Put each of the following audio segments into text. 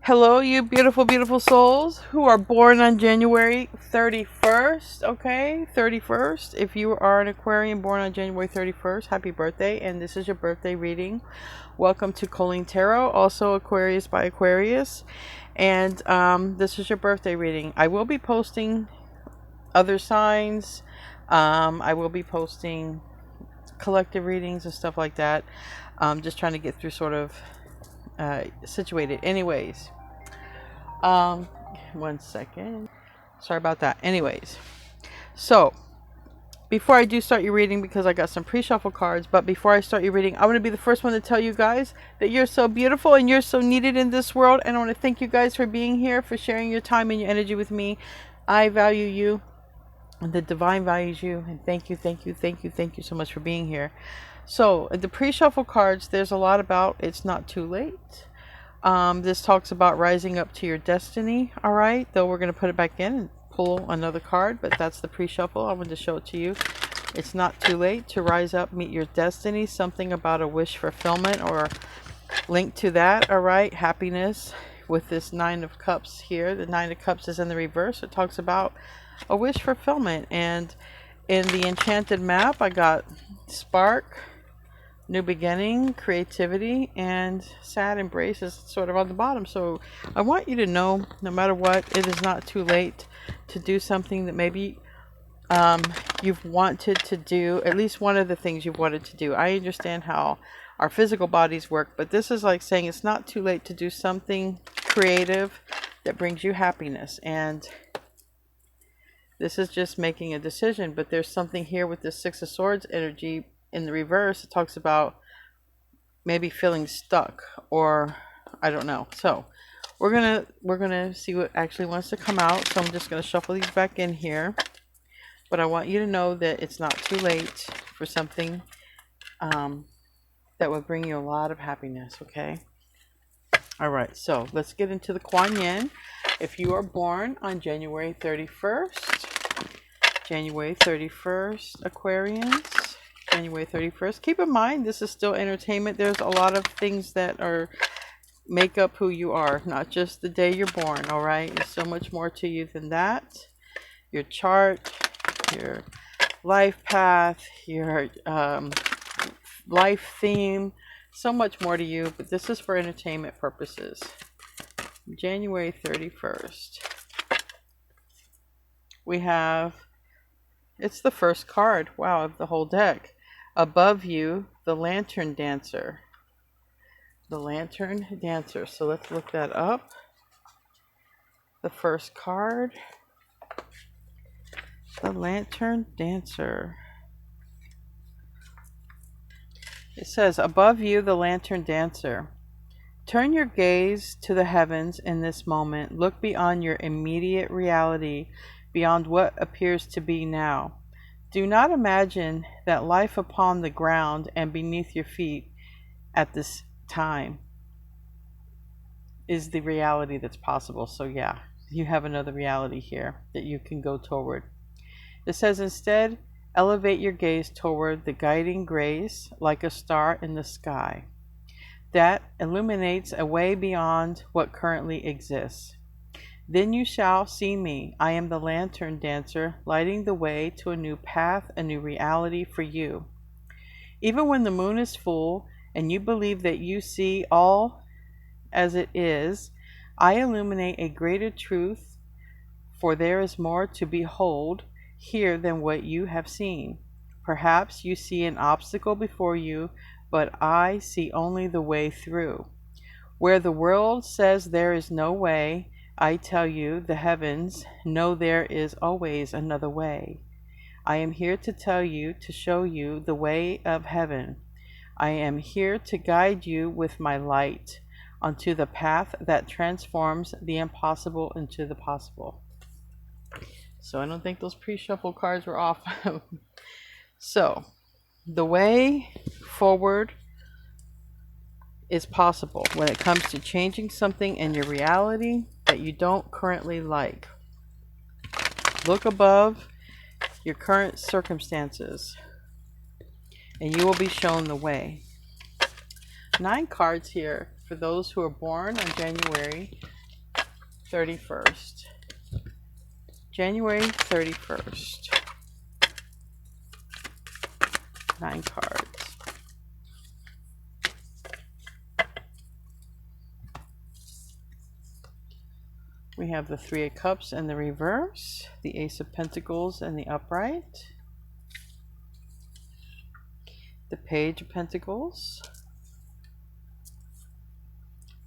Hello, you beautiful, beautiful souls who are born on January 31st, okay? 31st. If you are an Aquarian born on January 31st, happy birthday, and this is your birthday reading. Welcome to Colleen Tarot, also Aquarius by Aquarius, and this is your birthday reading. I will be posting other signs. I will be posting collective readings and stuff like that. Just trying to get through sort of situated. Anyways. 1 second. Sorry about that. Anyways, so before I do start your reading, because I got some pre-shuffle cards, but before I start your reading, I want to be the first one to tell you guys that you're so beautiful and you're so needed in this world. And I want to thank you guys for being here, for sharing your time and your energy with me. I value you, and the divine values you. And thank you, thank you, thank you, thank you so much for being here. So the pre-shuffle cards, there's a lot about it's not too late. This talks about rising up to your destiny. All right, though we're going to put it back in and pull another card, but that's the pre-shuffle. I wanted to show it to you. It's not too late to rise up, meet your destiny. Something about a wish fulfillment or linked to that. All right, happiness with this Nine of Cups here. The Nine of Cups is in the reverse. It talks about a wish fulfillment. And in the enchanted map, I got spark, new beginning, creativity, and sad embrace is sort of on the bottom. So I want you to know, no matter what, it is not too late to do something that maybe you've wanted to do, at least one of the things you've wanted to do. I understand how our physical bodies work, but this is like saying it's not too late to do something creative that brings you happiness. And this is just making a decision, but there's something here with the Six of Swords energy. In the reverse, it talks about maybe feeling stuck, or I don't know. So we're gonna see what actually wants to come out. So I'm just gonna shuffle these back in here. But I want you to know that it's not too late for something that will bring you a lot of happiness. Okay. All right. So let's get into the Kuan Yin. If you are born on January 31st, Aquarians. January 31st. Keep in mind, this is still entertainment. There's a lot of things that are make up who you are, not just the day you're born. All right, there's so much more to you than that. Your chart, your life path, your life theme, so much more to you. But this is for entertainment purposes. January 31st. We have, it's the first card, wow, of the whole deck. Above you, the Lantern Dancer. The Lantern Dancer. So let's look that up. The first card. The Lantern Dancer. It says, above you, the Lantern Dancer. Turn your gaze to the heavens in this moment. Look beyond your immediate reality, beyond what appears to be now. Do not imagine that life upon the ground and beneath your feet at this time is the reality that's possible. So yeah, you have another reality here that you can go toward. It says, instead, elevate your gaze toward the guiding grace like a star in the sky that illuminates a way beyond what currently exists. Then you shall see me. I am the Lantern Dancer, lighting the way to a new path, a new reality for you. Even when the moon is full and you believe that you see all as it is, I illuminate a greater truth, for there is more to behold here than what you have seen. Perhaps you see an obstacle before you, but I see only the way through. Where the world says there is no way, I tell you, the heavens know there is always another way. I am here to tell you, to show you the way of heaven. I am here to guide you with my light onto the path that transforms the impossible into the possible. So I don't think those pre-shuffle cards were off. So the way forward is possible when it comes to changing something in your reality that you don't currently like. Look above your current circumstances and you will be shown the way. 9 cards here for those who are born on January 31st. January 31st. 9 cards. We have the Three of Cups in the reverse, the Ace of Pentacles in the upright, the Page of Pentacles,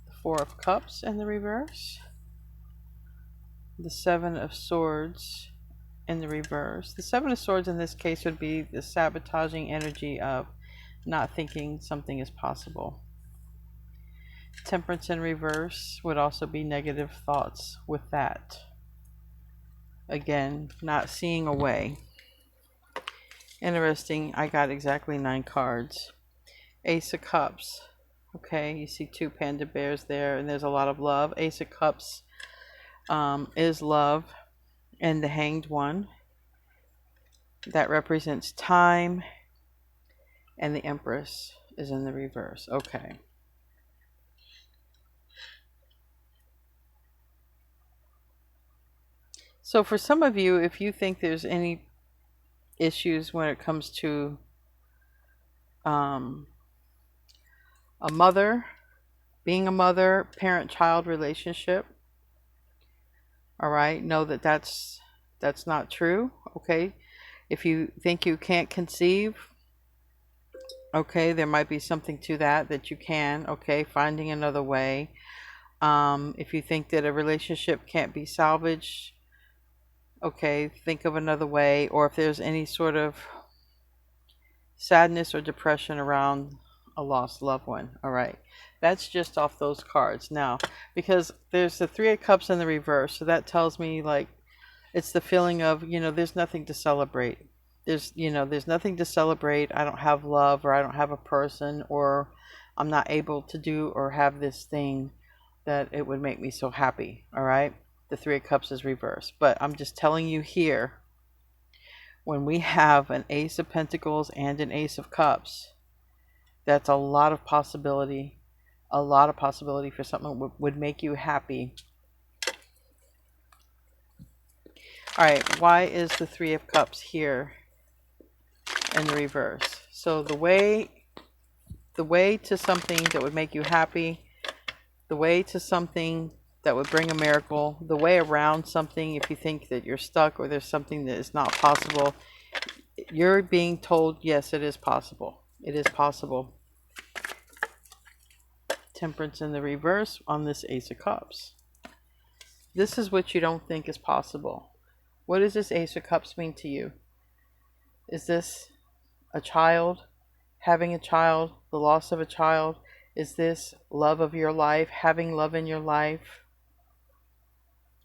the Four of Cups in the reverse, the Seven of Swords in the reverse. The Seven of Swords in this case would be the sabotaging energy of not thinking something is possible. Temperance in reverse would also be negative thoughts with that. Again, not seeing a way. Interesting, I got exactly 9 cards. Ace of Cups. Okay, you see 2 panda bears there, and there's a lot of love. Ace of Cups is love, and the Hanged One. That represents time, and the Empress is in the reverse. Okay. So for some of you, if you think there's any issues when it comes to a mother, being a mother, parent-child relationship, all right, know that that's not true. Okay, if you think you can't conceive, okay, there might be something to that you can. Okay, finding another way. If you think that a relationship can't be salvaged, okay, think of another way. Or if there's any sort of sadness or depression around a lost loved one, all right, that's just off those cards. Now, because there's the Three of Cups in the reverse, so that tells me, like, it's the feeling of, there's nothing to celebrate. There's nothing to celebrate. I don't have love, or I don't have a person, or I'm not able to do or have this thing that it would make me so happy. All right, the Three of Cups is reversed, but I'm just telling you here, when we have an Ace of Pentacles and an Ace of Cups, that's a lot of possibility. A lot of possibility for something that would make you happy. All right, why is the Three of Cups here in the reverse? So the way to something that would make you happy, the way to something that would bring a miracle, the way around something if you think that you're stuck or there's something that is not possible, you're being told, yes, it is possible. It is possible. Temperance in the reverse on this Ace of Cups. This is what you don't think is possible. What does this Ace of Cups mean to you? Is this a child? Having a child? The loss of a child? Is this love of your life? Having love in your life?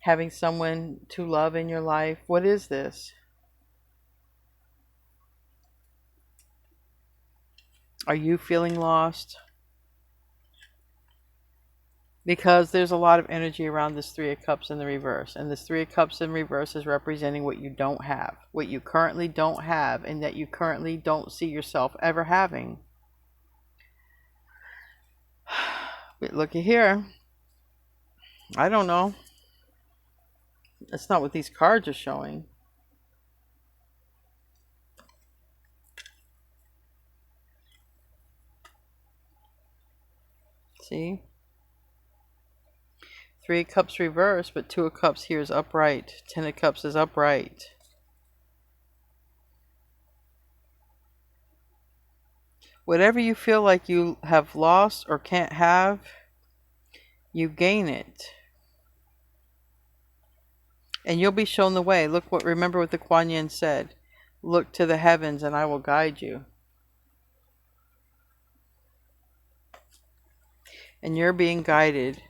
Having someone to love in your life? What is this? Are you feeling lost? Because there's a lot of energy around this Three of Cups in the reverse. And this Three of Cups in reverse is representing what you don't have. What you currently don't have, and that you currently don't see yourself ever having. But looky here. I don't know. That's not what these cards are showing. See? Three of Cups reverse, but Two of Cups here is upright. 10 of Cups is upright. Whatever you feel like you have lost or can't have, you gain it. And you'll be shown the way. Remember what the Kuan Yin said. Look to the heavens and I will guide you. And you're being guided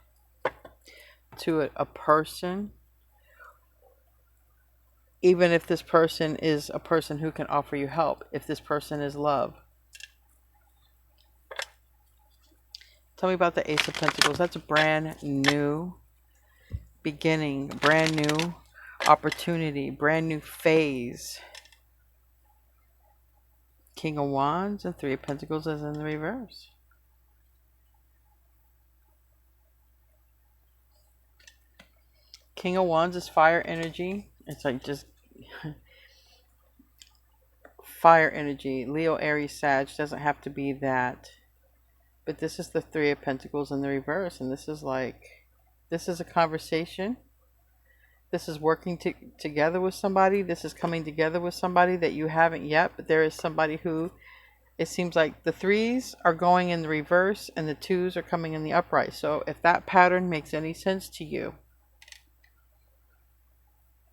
to a person, even if this person is a person who can offer you help, if this person is love. Tell me about the Ace of Pentacles. That's a brand new beginning, brand new opportunity, brand new phase. King of Wands and Three of Pentacles is in the reverse. King of Wands is fire energy. It's like just fire energy. Leo, Aries, Sag doesn't have to be that. But this is the Three of Pentacles in the reverse. And this is like, this is a conversation. This is working together with somebody. This is coming together with somebody that you haven't yet. But there is somebody who, it seems like the threes are going in the reverse and the twos are coming in the upright. So if that pattern makes any sense to you,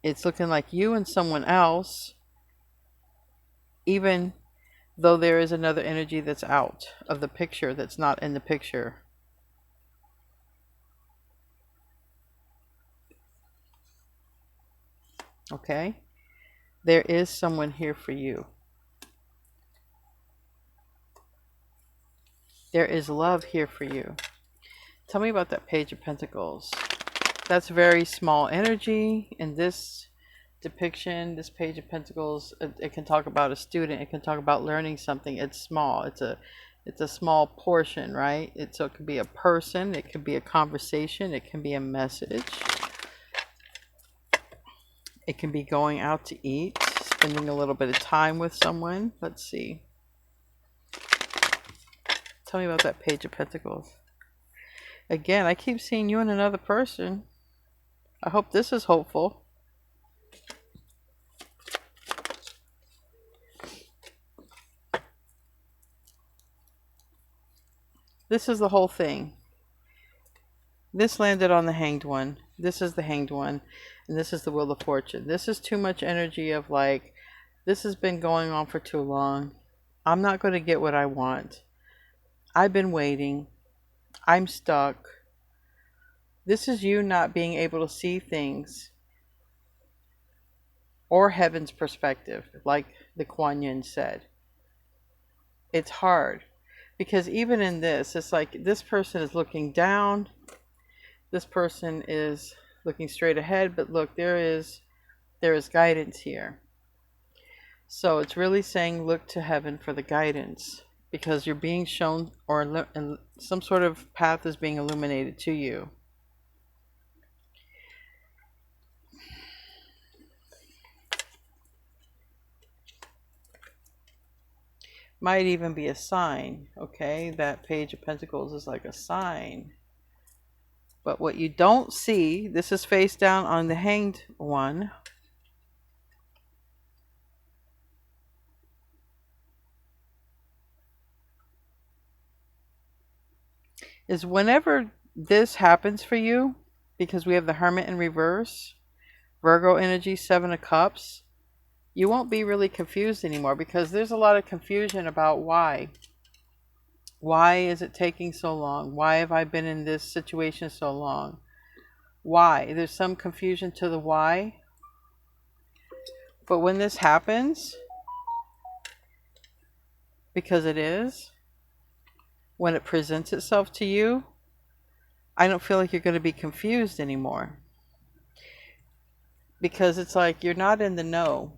it's looking like you and someone else, even though there is another energy that's out of the picture, that's not in the picture. Okay? There is someone here for you. There is love here for you. Tell me about that Page of Pentacles. That's very small energy in this depiction. This Page of Pentacles, it can talk about a student. It can talk about learning something. It's small. It's a small portion, right? So it could be a person. It could be a conversation. It can be a message. It can be going out to eat, spending a little bit of time with someone. Let's see. Tell me about that Page of Pentacles. Again, I keep seeing you and another person. I hope this is hopeful. This is the whole thing. This landed on the Hanged One. This is the Hanged One. And this is the Wheel of Fortune. This is too much energy of like, this has been going on for too long. I'm not going to get what I want. I've been waiting. I'm stuck. This is you not being able to see things or heaven's perspective, like the Kuan Yin said. It's hard because even in this, it's like this person is looking down. This person is looking straight ahead, but look, there is guidance here. So it's really saying look to heaven for the guidance, because you're being shown, or some sort of path is being illuminated to you. Might even be a sign, okay? That Page of Pentacles is like a sign. But what you don't see, this is face down on the Hanged One. Is whenever this happens for you, because we have the Hermit in reverse, Virgo energy, Seven of Cups, you won't be really confused anymore, because there's a lot of confusion about why. Why is it taking so long? Why have I been in this situation so long? Why? There's some confusion to the why. But when this happens, because it is, when it presents itself to you, I don't feel like you're going to be confused anymore. Because it's like you're not in the know.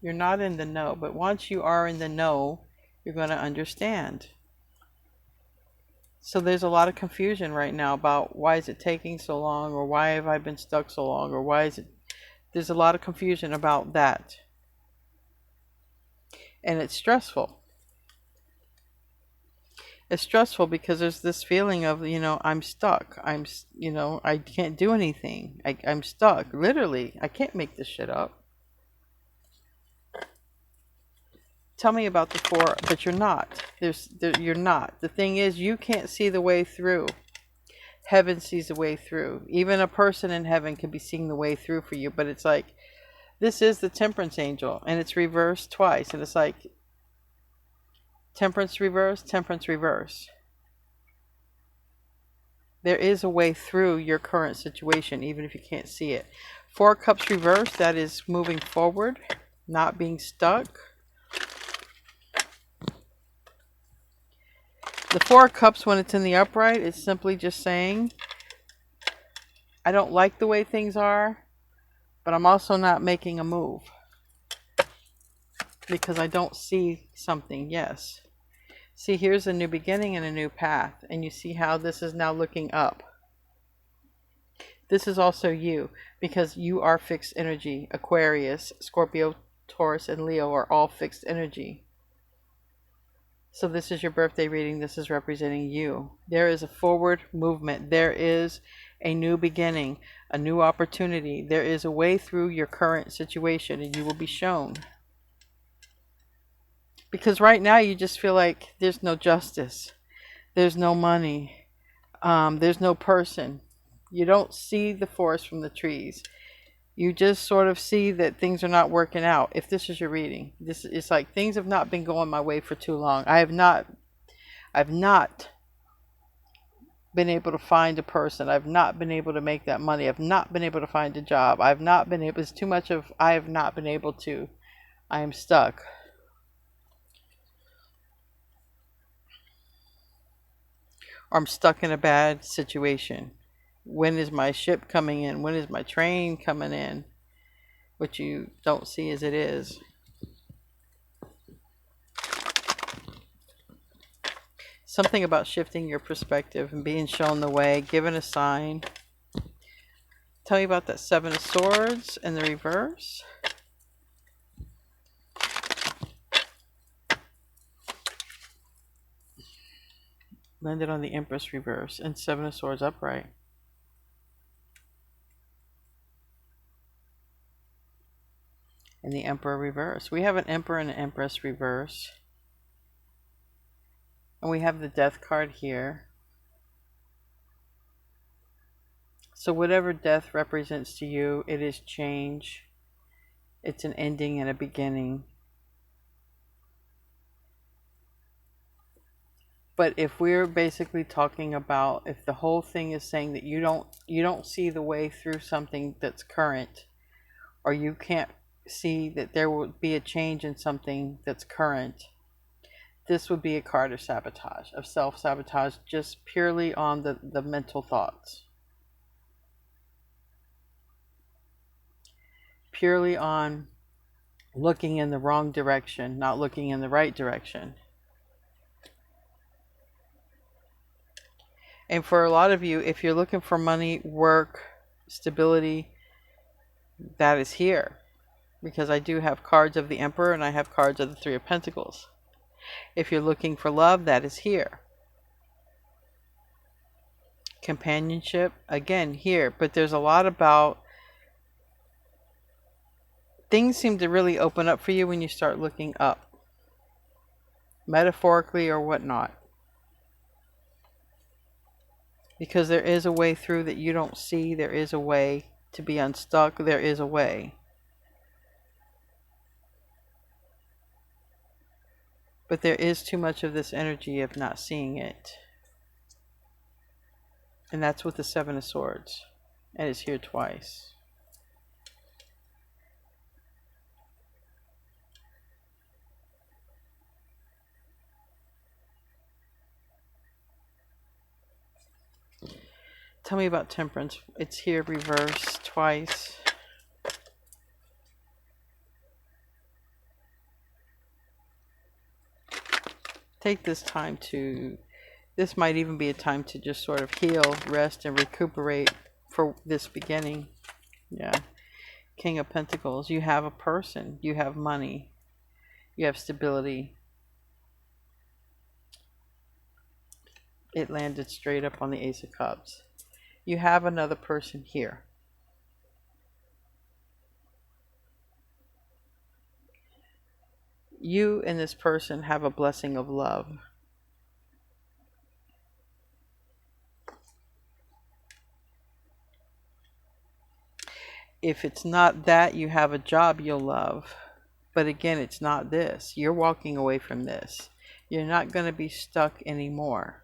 You're not in the know. But once you are in the know, you're going to understand. So there's a lot of confusion right now about why is it taking so long, or why have I been stuck so long, or why is it... There's a lot of confusion about that. And it's stressful. It's stressful because there's this feeling of, you know, I'm stuck. I can't do anything. I'm stuck. Literally, I can't make this shit up. Tell me about the Four, but you're not. You're not. The thing is, you can't see the way through. Heaven sees the way through. Even a person in heaven can be seeing the way through for you. But it's like, this is the Temperance Angel, and it's reversed twice. And it's like, Temperance reverse, Temperance reverse. There is a way through your current situation, even if you can't see it. Four of Cups reverse, that is moving forward, not being stuck. The Four of Cups, when it's in the upright, it's simply just saying, I don't like the way things are, but I'm also not making a move. Because I don't see something, yes. See, here's a new beginning and a new path. And you see how this is now looking up. This is also you, because you are fixed energy. Aquarius, Scorpio, Taurus, and Leo are all fixed energy. So this is your birthday reading. This is representing you. There is a forward movement. There is a new beginning, a new opportunity. There is a way through your current situation, and you will be shown. Because right now you just feel like there's no justice. There's no money. There's no person. You don't see the forest from the trees. You just sort of see that things are not working out. If this is your reading, this is like things have not been going my way for too long. I've not been able to find a person. I've not been able to make that money. I've not been able to find a job. I've not been able, it's too much of I have not been able to. I am stuck. Or I'm stuck in a bad situation. When is my ship coming in? When is my train coming in? Which you don't see as it is. Something about shifting your perspective and being shown the way, given a sign. Tell me about that Seven of Swords in the reverse. Landed on the Empress reverse and Seven of Swords upright. And the Emperor reverse. We have an Emperor and an Empress reverse. And we have the Death card here. So whatever death represents to you, it is change. It's an ending and a beginning. But if we're basically talking about, if the whole thing is saying that you don't see the way through something that's current, or you can't see that there would be a change in something that's current, this would be a card of sabotage, of self-sabotage, just purely on the mental thoughts. Purely on looking in the wrong direction, not looking in the right direction. And for a lot of you, if you're looking for money, work, stability, that is here. Because I do have cards of the Emperor and I have cards of the Three of Pentacles. If you're looking for love, that is here. Companionship, again, here. But there's a lot about... Things seem to really open up for you when you start looking up. Metaphorically or whatnot. Because there is a way through that you don't see. There is a way to be unstuck. There is a way. But there is too much of this energy of not seeing it. And that's with the Seven of Swords. And it's here twice. Tell me about Temperance. It's here reversed twice. Take this time to, this might even be a time to just sort of heal, rest, and recuperate for this beginning. Yeah. King of Pentacles. You have a person. You have money. You have stability. It landed straight up on the Ace of Cups. You have another person here. You and this person have a blessing of love. If it's not that, you have a job you'll love. But again, it's not this. You're walking away from this. You're not going to be stuck anymore.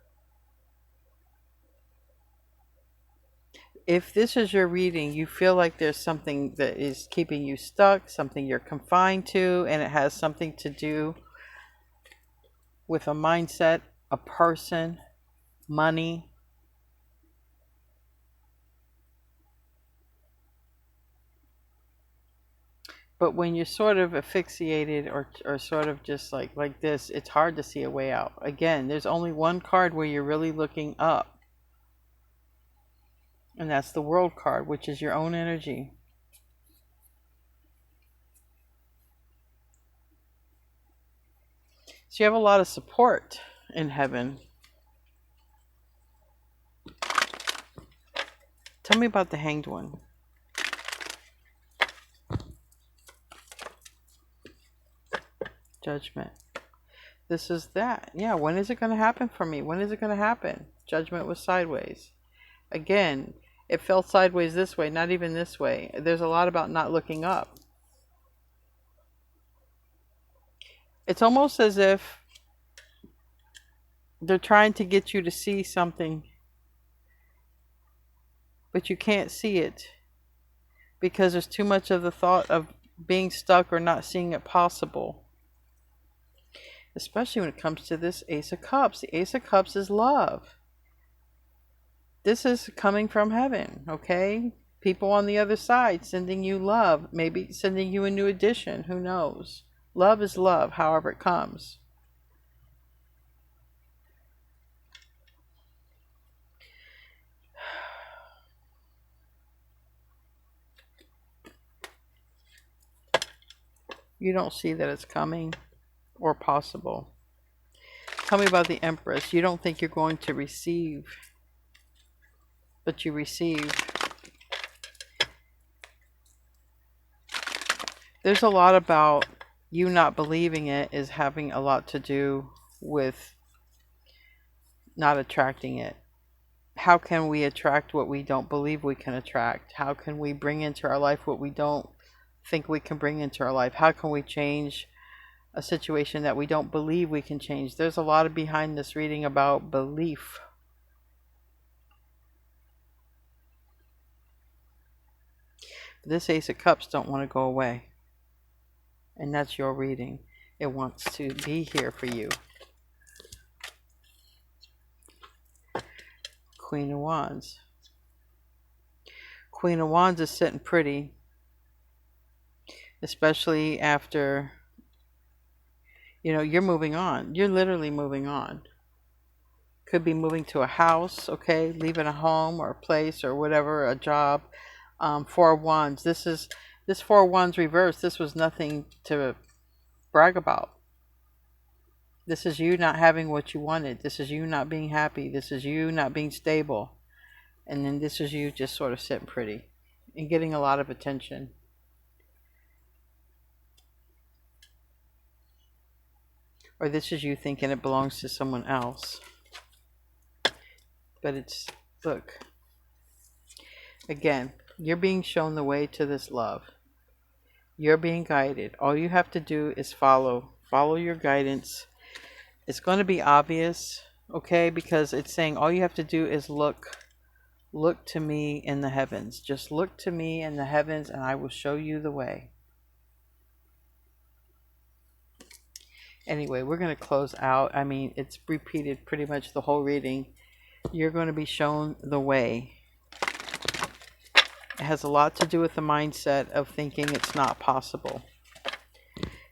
If this is your reading, you feel like there's something that is keeping you stuck, something you're confined to, and it has something to do with a mindset, a person, money. But when you're sort of asphyxiated or sort of just like this, it's hard to see a way out. Again, there's only one card where you're really looking up. And that's the World card, which is your own energy. So you have a lot of support in heaven. Tell me about the Hanged One. Judgment. This is that. Yeah, when is it going to happen for me? When is it going to happen? Judgment was sideways. Again, it fell sideways this way, not even this way. There's a lot about not looking up. It's almost as if they're trying to get you to see something, but you can't see it because there's too much of the thought of being stuck or not seeing it possible. Especially when it comes to this Ace of Cups. The Ace of Cups is love. This is coming from heaven, okay? People on the other side sending you love, maybe sending you a new edition, who knows? Love is love, however it comes. You don't see that it's coming or possible. Tell me about the Empress. You don't think you're going to receive, but you receive. There's a lot about you not believing it is having a lot to do with not attracting it. How can we attract what we don't believe we can attract? How can we bring into our life what we don't think we can bring into our life? How can we change a situation that we don't believe we can change? There's a lot of behind this reading about belief. This Ace of Cups don't want to go away. And that's your reading. It wants to be here for you. Queen of Wands. Queen of Wands is sitting pretty. Especially after, you know, you're moving on. You're literally moving on. Could be moving to a house, okay? Leaving a home or a place or whatever, a job. Four of Wands. This Four of Wands reverse. This was nothing to brag about. This is you not having what you wanted. This is you not being happy. This is you not being stable. And then this is you just sort of sitting pretty and getting a lot of attention. Or this is you thinking it belongs to someone else. But it's, look. Again, you're being shown the way to this love. You're being guided. All you have to do is follow. Follow your guidance. It's going to be obvious, okay? Because it's saying all you have to do is look. Look to me in the heavens. Just look to me in the heavens and I will show you the way. Anyway, we're going to close out. I mean, it's repeated pretty much the whole reading. You're going to be shown the way. It has a lot to do with the mindset of thinking it's not possible.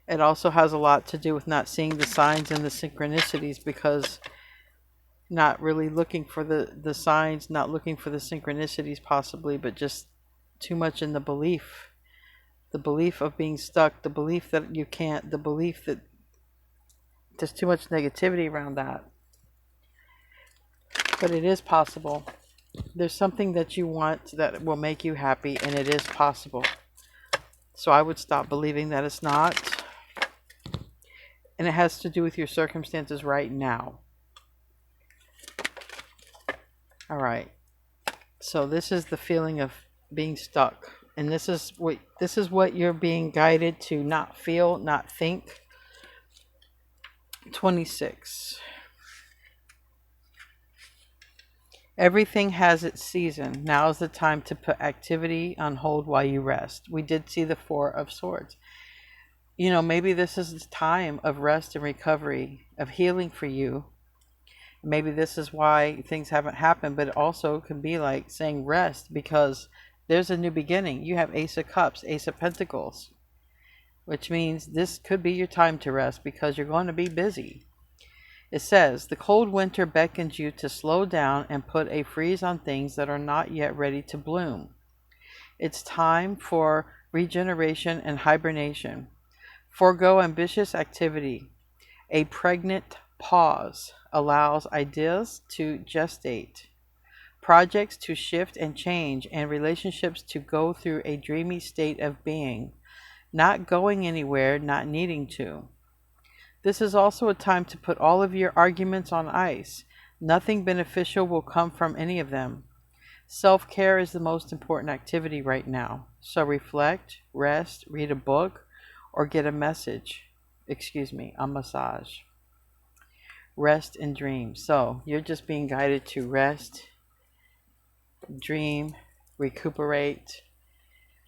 It also has a lot to do with not seeing the signs and the synchronicities, because not really looking for the signs, not looking for the synchronicities possibly, but just too much in the belief. The belief of being stuck, the belief that you can't, the belief that there's too much negativity around that. But it is possible. There's something that you want that will make you happy, and it is possible. So I would stop believing that it's not. And it has to do with your circumstances right now. All right. So this is the feeling of being stuck. And this is what you're being guided to not feel, not think. 26. Everything has its season. Now is the time to put activity on hold while you rest. We did see the Four of Swords. You know, maybe this is the time of rest and recovery, of healing for you. Maybe this is why things haven't happened, but it also can be like saying rest, because there's a new beginning. You have Ace of Cups, Ace of Pentacles, which means this could be your time to rest because you're going to be busy. It says, the cold winter beckons you to slow down and put a freeze on things that are not yet ready to bloom. It's time for regeneration and hibernation. Forgo ambitious activity. A pregnant pause allows ideas to gestate, projects to shift and change, and relationships to go through a dreamy state of being, not going anywhere, not needing to. This is also a time to put all of your arguments on ice. Nothing beneficial will come from any of them. Self-care is the most important activity right now. So reflect, rest, read a book, or get a massage. Rest and dream. So you're just being guided to rest, dream, recuperate.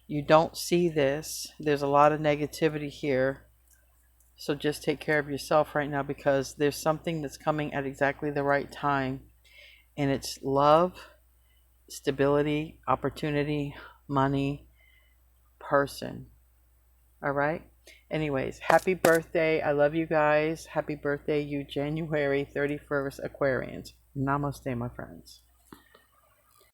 You don't see this. There's a lot of negativity here. So just take care of yourself right now, because there's something that's coming at exactly the right time. And it's love, stability, opportunity, money, person. All right? Anyways, happy birthday. I love you guys. Happy birthday, you January 31st Aquarians. Namaste, my friends.